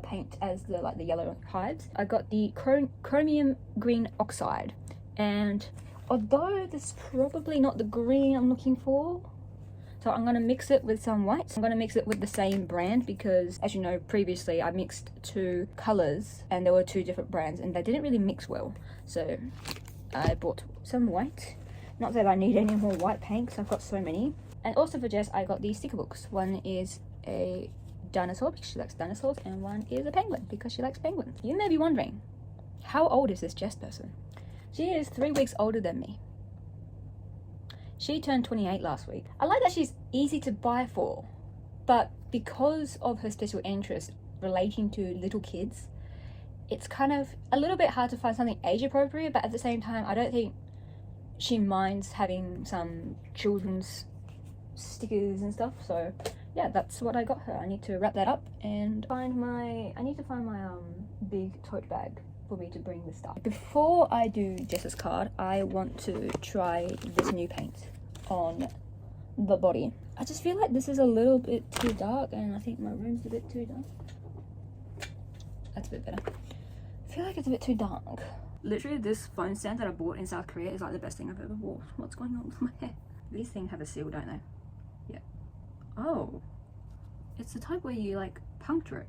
S1: paint as the yellow hides. I got the chromium green oxide, and although this is probably not the green I'm looking for, so I'm going to mix it with some white. I'm going to mix it with the same brand because, as you know, previously I mixed 2 colors and there were 2 different brands and they didn't really mix well. So I bought some white. Not that I need any more white paint because I've got so many. And also for Jess, I got these sticker books. One is a dinosaur because she likes dinosaurs, and one is a penguin because she likes penguins. You may be wondering, how old is this Jess person? She is 3 weeks older than me. She turned 28 last week. I like that she's easy to buy for, but because of her special interest relating to little kids, it's kind of a little bit hard to find something age appropriate, but at the same time, I don't think she minds having some children's stickers and stuff. So yeah, that's what I got her. I need to wrap that up and I need to find my big tote bag for me to bring the stuff. Before I do Jess's card, I want to try this new paint on the body. I just feel like this is a little bit too dark, and I think my room's a bit too dark. That's a bit better. I feel like it's a bit too dark. Literally, this phone stand that I bought in South Korea is like the best thing I've ever bought. What's going on with my hair? These things have a seal, don't they? Yeah. Oh. It's the type where you like puncture it.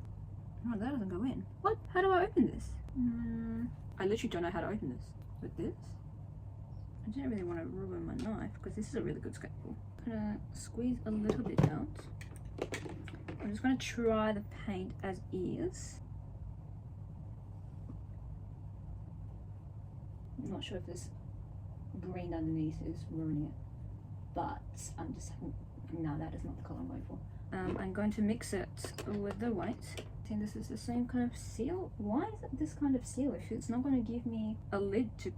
S1: No, that doesn't go in. What? How do I open this? I literally don't know how to open this. With this? I don't really want to ruin my knife because this is a really good scalpel. I'm gonna squeeze a little bit out. I'm just gonna try the paint as is. I'm not sure if this green underneath is ruining it, but I'm just, no, that is not the colour I'm going for. I'm going to mix it with the white. I think this is the same kind of seal. Why is it this kind of seal if it's not going to give me a lid to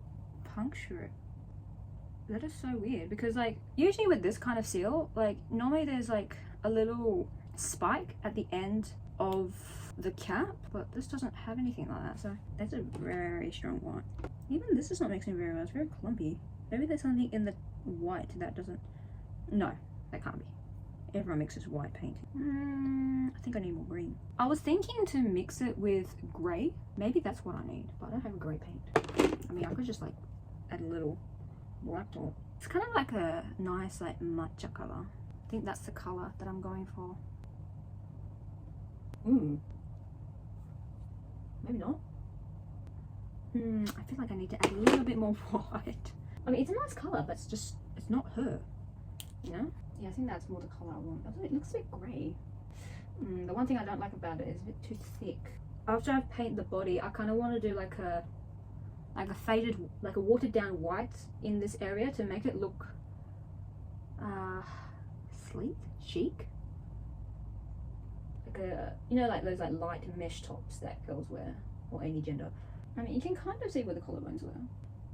S1: puncture it? That is so weird because like usually with this kind of seal, like normally there's like a little spike at the end of the cap, but this doesn't have anything like that, so that's a very strong white. Even this is not mixing very well. It's very clumpy. Maybe there's something in the white that doesn't, no, that can't be. Everyone mixes white paint. I think I need more green. I was thinking to mix it with grey. Maybe that's what I need, but I don't have a grey paint. I mean, I could just like add a little black to it. It's kind of like a nice like matcha colour. I think that's the colour that I'm going for. Maybe not. I feel like I need to add a little bit more white. I mean, it's a nice colour, but it's not her, you know? Yeah, I think that's more the colour I want. Although it looks a bit grey. The one thing I don't like about it is a bit too thick. After I've painted the body, I kind of want to do like a faded, like a watered down white in this area to make it look sleek, chic. Like a, you know, like those like light mesh tops that girls wear, or any gender. I mean, you can kind of see where the collarbones were.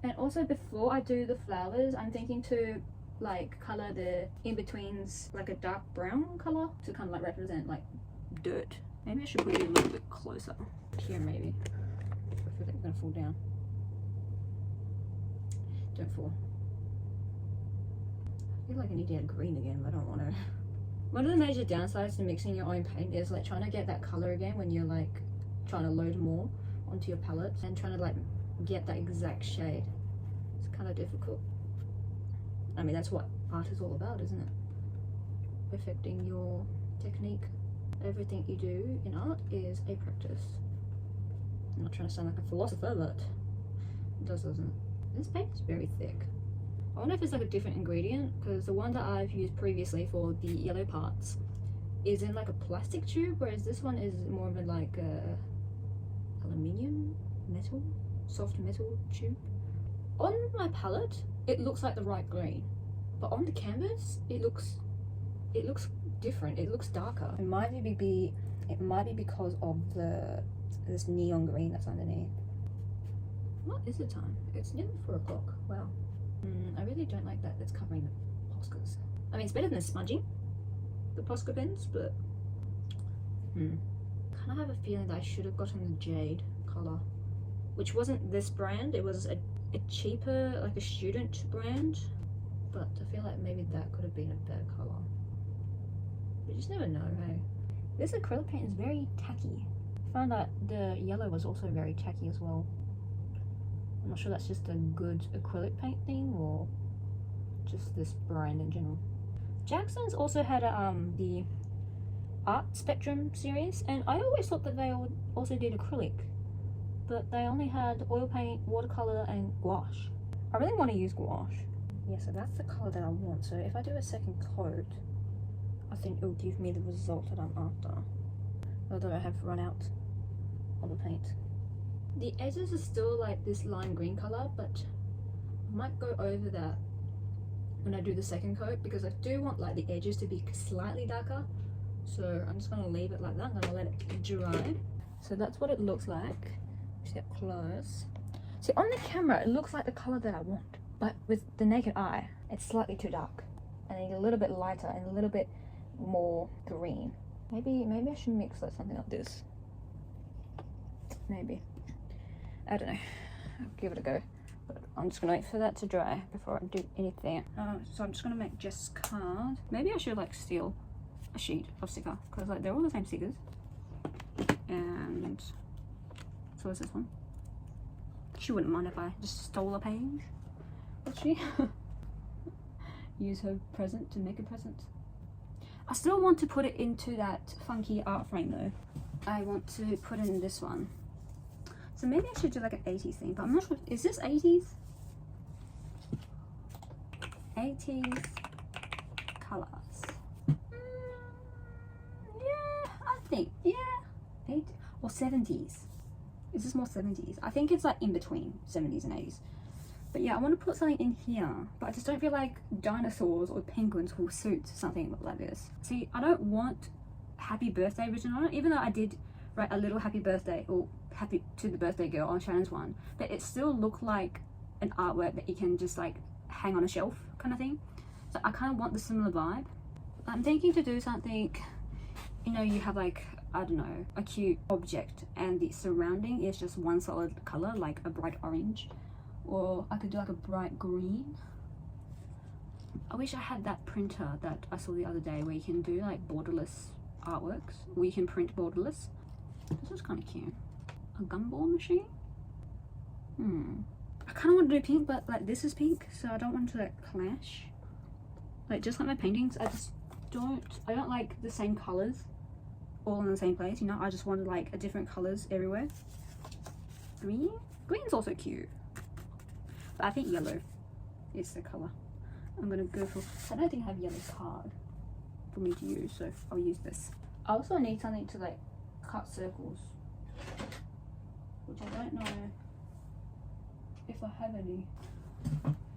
S1: And also, before I do the flowers, I'm thinking to like colour the in-betweens like a dark brown colour to kind of like represent like dirt. Maybe I should put it a little bit closer here, maybe. I feel like you're gonna fall down. Don't fall. I feel like I need to add green again, but I don't want to. One of the major downsides to mixing your own paint is like trying to get that colour again when you're like trying to load more onto your palette and trying to like get that exact shade. It's kind of difficult. I mean, that's what art is all about, isn't it? Perfecting your technique. Everything you do in art is a practice. I'm not trying to sound like a philosopher, but it doesn't it? This paint is very thick. I wonder if it's like a different ingredient, because the one that I've used previously for the yellow parts is in like a plastic tube, whereas this one is more of a like aluminium, metal, soft metal tube. On my palette, it looks like the right green, but on the canvas, it looks different. It looks darker. It might be because of this neon green that's underneath. What is the time? It's nearly 4 o'clock. Wow. I really don't like that it's covering the Poscas. I mean, it's better than smudging the Posca pens, but kind of have a feeling that I should have gotten the jade color, which wasn't this brand. It was a cheaper, like a student brand, but I feel like maybe that could have been a better color. You just never know, hey? This acrylic paint is very tacky. I found that the yellow was also very tacky as well. I'm not sure that's just a good acrylic paint thing or just this brand in general. Jackson's also had the Art Spectrum series, and I always thought that they also did acrylic, but they only had oil paint, watercolor, and gouache. I really want to use gouache. Yeah, so that's the color that I want. So if I do a second coat, I think it will give me the result that I'm after. Although I have run out of the paint. The edges are still like this lime green color, but I might go over that when I do the second coat, because I do want like the edges to be slightly darker. So I'm just going to leave it like that. I'm going to let it dry. So that's what it looks like. Just get close. See, on the camera it looks like the color that I want, but with the naked eye it's slightly too dark. I need a little bit lighter and a little bit more green. Maybe I should mix like something like this. Maybe. I don't know. I'll give it a go. But I'm just gonna wait for that to dry before I do anything. So I'm just gonna make Jess' card. Maybe I should like steal a sheet of sticker, because like they're all the same stickers. And so is this one. She wouldn't mind if I just stole a page, would she? Use her present to make a present. I still want to put it into that funky art frame though. I want to put it in this one. So maybe I should do like an 80s thing, but I'm not sure. Is this 80s? 80s colors. Yeah, I think, yeah. 8 or 70s. Is this more 70s? I think it's like in between 70s and 80s. But yeah, I want to put something in here, but I just don't feel like dinosaurs or penguins will suit something like this. See, I don't want happy birthday written on it, even though I did write a little happy birthday or happy to the birthday girl on Shannon's one, but it still looked like an artwork that you can just like hang on a shelf kind of thing. So I kind of want the similar vibe. I'm thinking to do something, you know, you have like, I don't know, a cute object and the surrounding is just one solid color, like a bright orange, or I could do like a bright green. I wish I had that printer that I saw the other day where you can do like borderless artworks, where you can print borderless. This is kind of cute. A gumball machine? I kind of want to do pink, but like this is pink, so I don't want to like clash. Like just like my paintings, I don't like the same colors all in the same place, you know. I just wanted like a different colors everywhere. Green? Green's also cute, but I think yellow is the color I'm gonna go for. I don't think I have yellow card for me to use, so I'll use this. I also need something to like cut circles, which I don't know if I have any.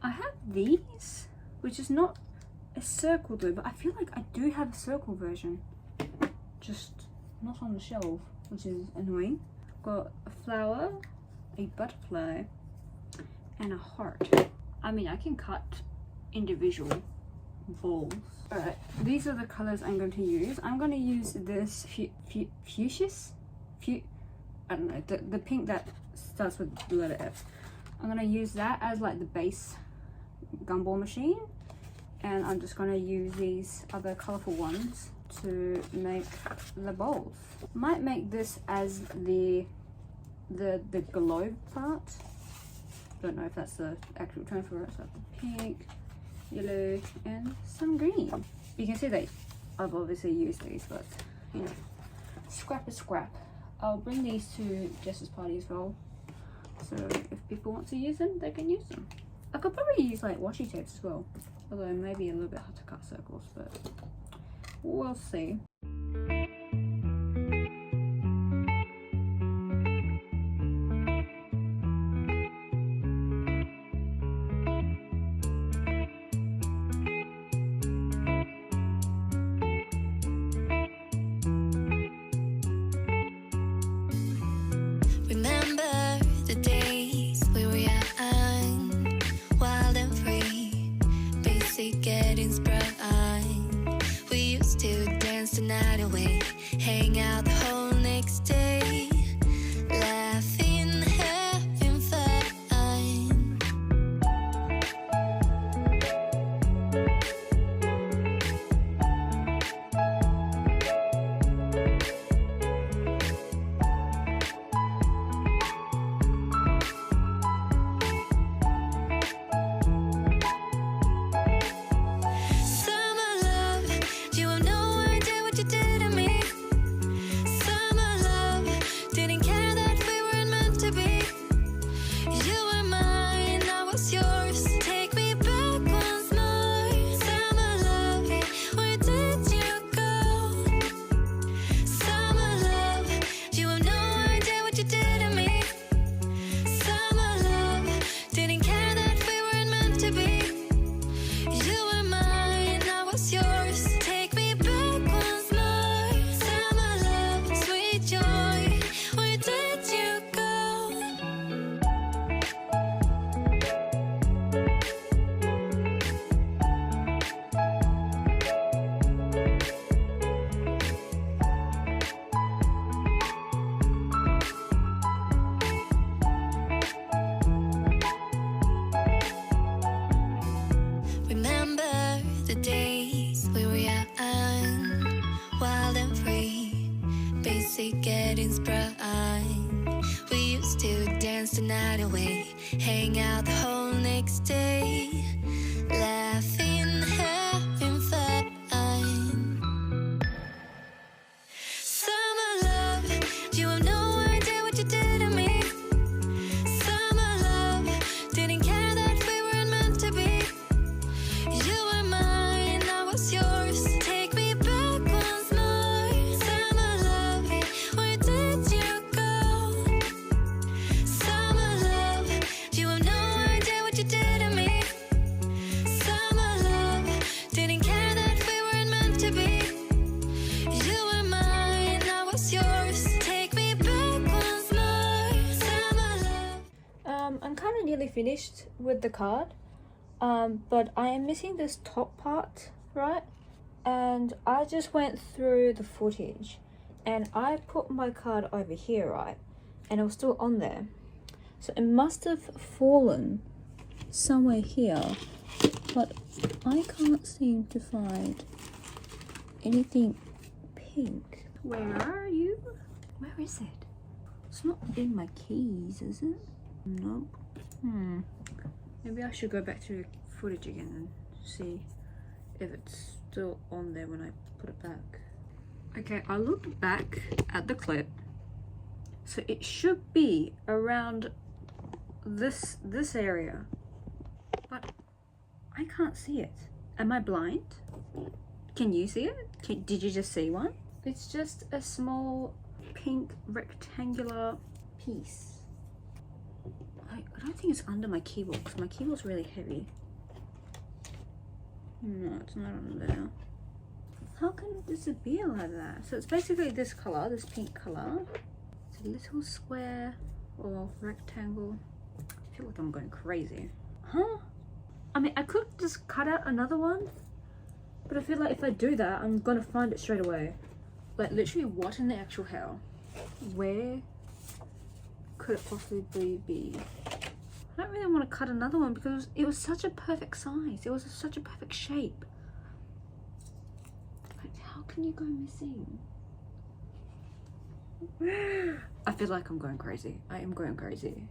S1: I have these, which is not a circle though, but I feel like I do have a circle version, just not on the shelf, which is annoying. Got a flower, a butterfly, and a heart. I mean, I can cut individual balls. Alright, these are the colors I'm going to use. I'm going to use this fuchsias? I don't know, the pink that starts with the letter F. I'm going to use that as like the base gumball machine. And I'm just going to use these other colourful ones to make the balls. Might make this as the globe part. Don't know if that's the actual term for it. So pink, yellow, and some green. You can see that I've obviously used these, but you know, scrap is scrap. I'll bring these to Jess's party as well, so if people want to use them, they can use them. I could probably use like washi tapes as well, although it may be a little bit hard to cut circles, but we'll see.
S3: Remember the days we were young, wild and free, basic getting sprung. We used to dance the night away, hang out the whole next day, laughing, having fun. Summer love, you have no idea what you did to me. Summer love, didn't care that we weren't meant to be. You were mine, I was yours. Take me back once more. Summer love, where did you go? Summer love, you have no idea what you did to me. Summer love, didn't care that we weren't meant to be. You were mine, I was yours. Take me back once more. Summer love, sweet joy, where did you go? Remember the days we were young, wild and free, basic getting sprung. We used to dance the night away, hang out the whole next day, laughing, having fun. Summer love, you have no idea what you did to me. Summer love, didn't care that we weren't meant to be. You were mine, I was yours. Take me back once more. Summer love, where did you go? Summer love, you have no idea what you did to me. Summer love, didn't care that we weren't meant to be. You were mine, I was yours. Take me back once more. Summer love.
S1: I'm kind of nearly finished with the card, but I am missing this top part, right? And I just went through the footage and I put my card over here, right? And it was still on there. So it must have fallen somewhere here, but I can't seem to find anything pink. Where are you? Where is it? It's not in my keys, is it? Nope. Maybe I should go back to the footage again and see if it's still on there when I put it back. Okay, I looked back at the clip, so it should be around this area, but I can't see it. Am I blind? Can you see it? Did you just see one? It's just a small pink rectangular piece. I don't think it's under my keyboard because my keyboard's really heavy. No, it's not under there. How can it disappear like that? So it's basically this color, this pink color. It's a little square or rectangle. I feel like I'm going crazy. Huh? I mean, I could just cut out another one, but I feel like if I do that, I'm gonna find it straight away. Like, literally, what in the actual hell? Where could it possibly be? I don't really want to cut another one because it was such a perfect size. It was such a perfect shape. Like, how can you go missing? I feel like I'm going crazy. I am going crazy.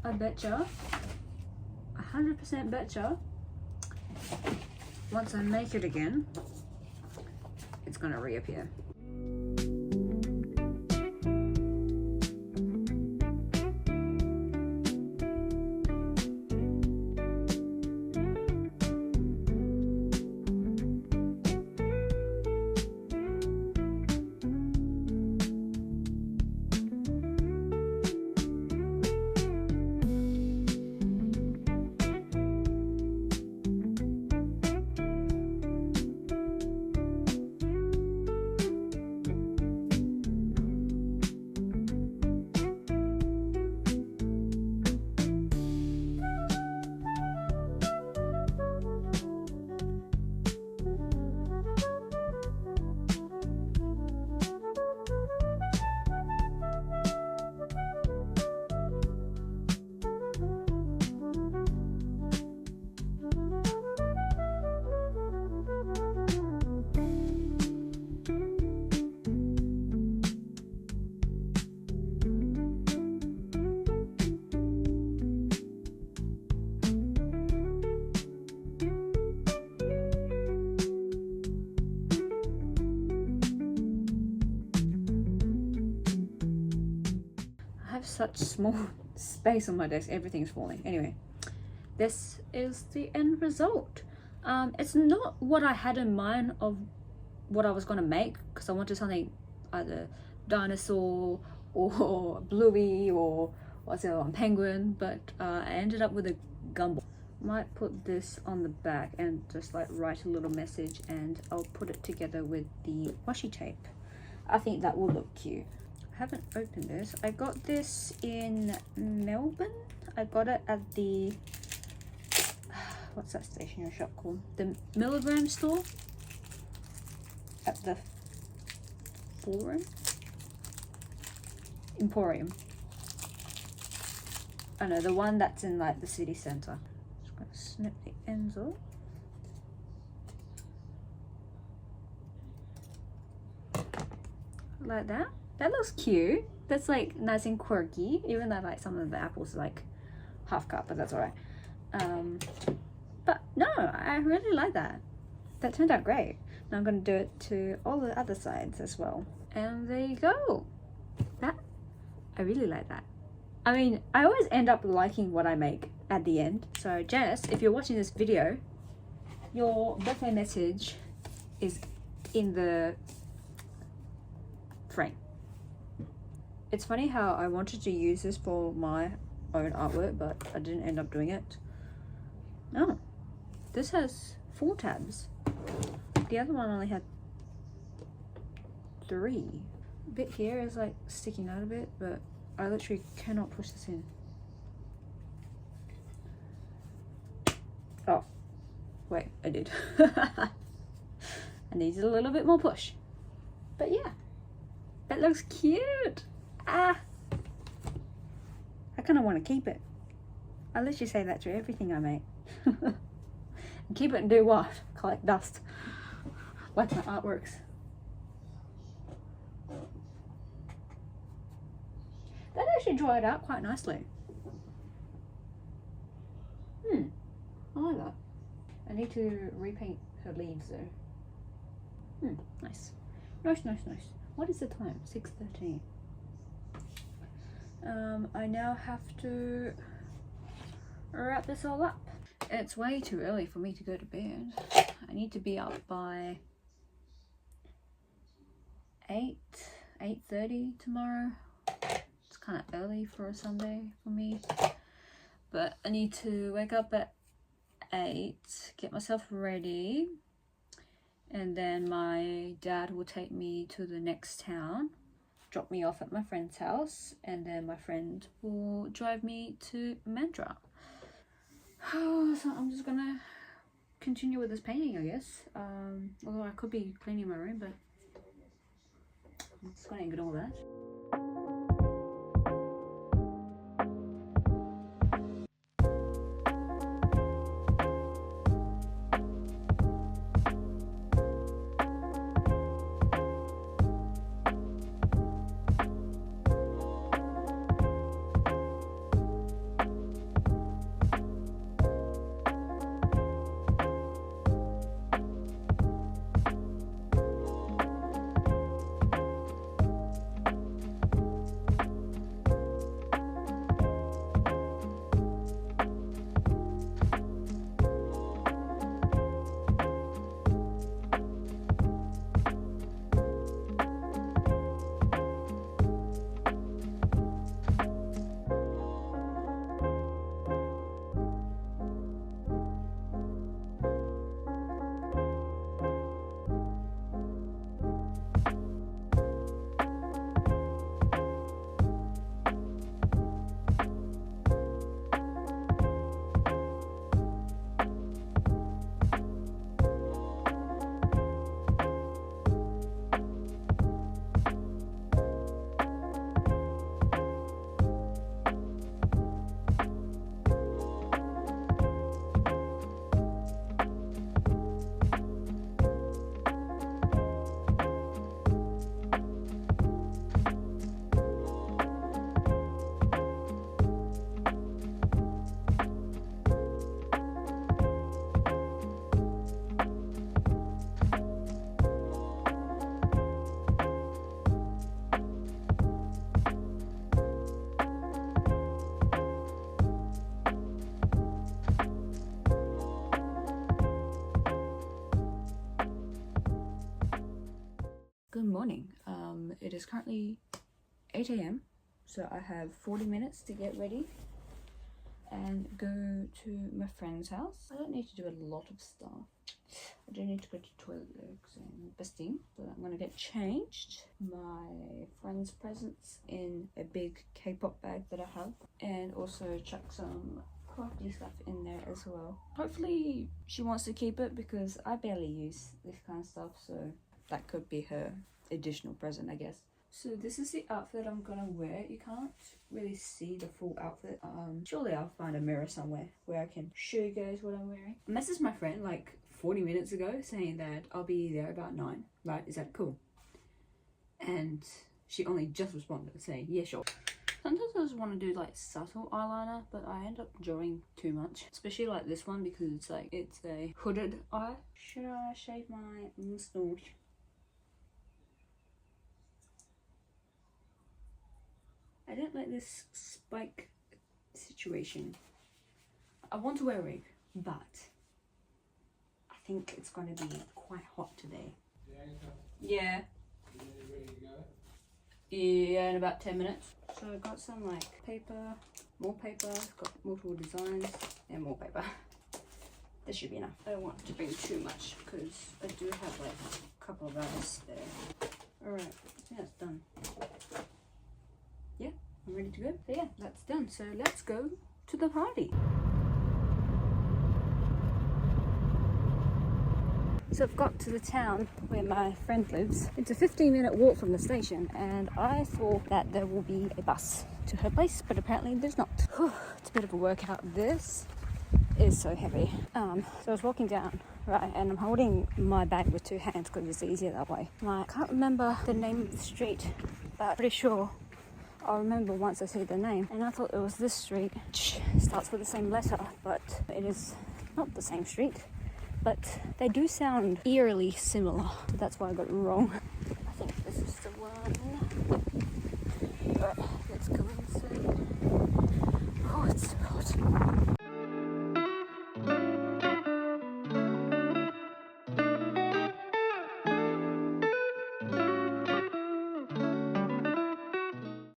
S1: I betcha, 100% betcha, once I make it again, it's gonna reappear. Such small space on my desk, everything's falling. Anyway, this is the end result. It's not what I had in mind of what I was going to make, because I wanted something either dinosaur or bluey or what's the other one, penguin, but I ended up with a gumball. Might put this on the back and just like write a little message, and I'll put it together with the washi tape. I think that will look cute. I haven't opened this. I got this in Melbourne. I got it at the what's that stationery shop called? The Milligram store at the Emporium. I know, the one that's in like the city centre. Just gonna snip the ends off. Like that. That looks cute. That's like nice and quirky, even though like some of the apples are like half cut, but that's alright. But no, I really like that. That turned out great. Now I'm going to do it to all the other sides as well. And there you go. I really like that. I mean, I always end up liking what I make at the end. So Janice, if you're watching this video, your birthday message is in the frame. It's funny how I wanted to use this for my own artwork, but I didn't end up doing it. Oh, this has 4 tabs. The other one only had 3. A bit here is like sticking out a bit, but I literally cannot push this in. Oh, wait, I did. I needed a little bit more push. But yeah, that looks cute. Ah, I kind of want to keep it. I'll let you say that to everything I make. And keep it and do what? Collect dust. Like my artworks. That actually dried out quite nicely. I like that. I need to repaint her leaves though. Nice. Nice. What is the time? 6:13. I now have to wrap this all up. It's way too early for me to go to bed. I need to be up by 8:30 tomorrow. It's kind of early for a Sunday for me, but I need to wake up at 8, get myself ready, and then my dad will take me to the next town, drop me off at my friend's house, and then my friend will drive me to Mandurah. So I'm just gonna continue with this painting, I guess. Although I could be cleaning my room, but I'm just gonna ignore that. Good morning. It is currently 8 AM, so I have 40 minutes to get ready and go to my friend's house. I don't need to do a lot of stuff. I do need to go to toilets and besting, but I'm gonna get changed. My friend's presents in a big K-pop bag that I have, and also chuck some crafty stuff in there as well. Hopefully she wants to keep it because I barely use this kind of stuff, so that could be her additional present, I guess. So this is the outfit I'm gonna wear. You can't really see the full outfit. Surely I'll find a mirror somewhere where I can show you guys what I'm wearing. I messaged my friend like 40 minutes ago saying that I'll be there about 9. Right, is that cool? And she only just responded saying, yeah, sure. Sometimes I just want to do like subtle eyeliner, but I end up drawing too much. Especially like this one because it's like, it's a hooded eye. Should I shave my moustache? I don't like this spike situation. I want to wear a wig, but I think it's going to be quite hot today. Yeah. Yeah, in about 10 minutes. So I got some like paper, more paper, got multiple designs and more paper. This should be enough. I don't want to bring too much because I do have like a couple of hours there. Alright, I think that's done. Yeah, I'm ready to go. So yeah, that's done. So let's go to the party. So I've got to the town where my friend lives. It's a 15-minute walk from the station, and I thought that there will be a bus to her place, but apparently there's not. Whew, it's a bit of a workout. This is so heavy. So I was walking down, right, and I'm holding my bag with 2 hands because it's easier that way. I can't remember the name of the street, but I'm pretty sure I'll remember once I see the name. And I thought it was this street, which starts with the same letter, but it is not the same street. But they do sound eerily similar, so that's why I got it wrong. I think this is the one.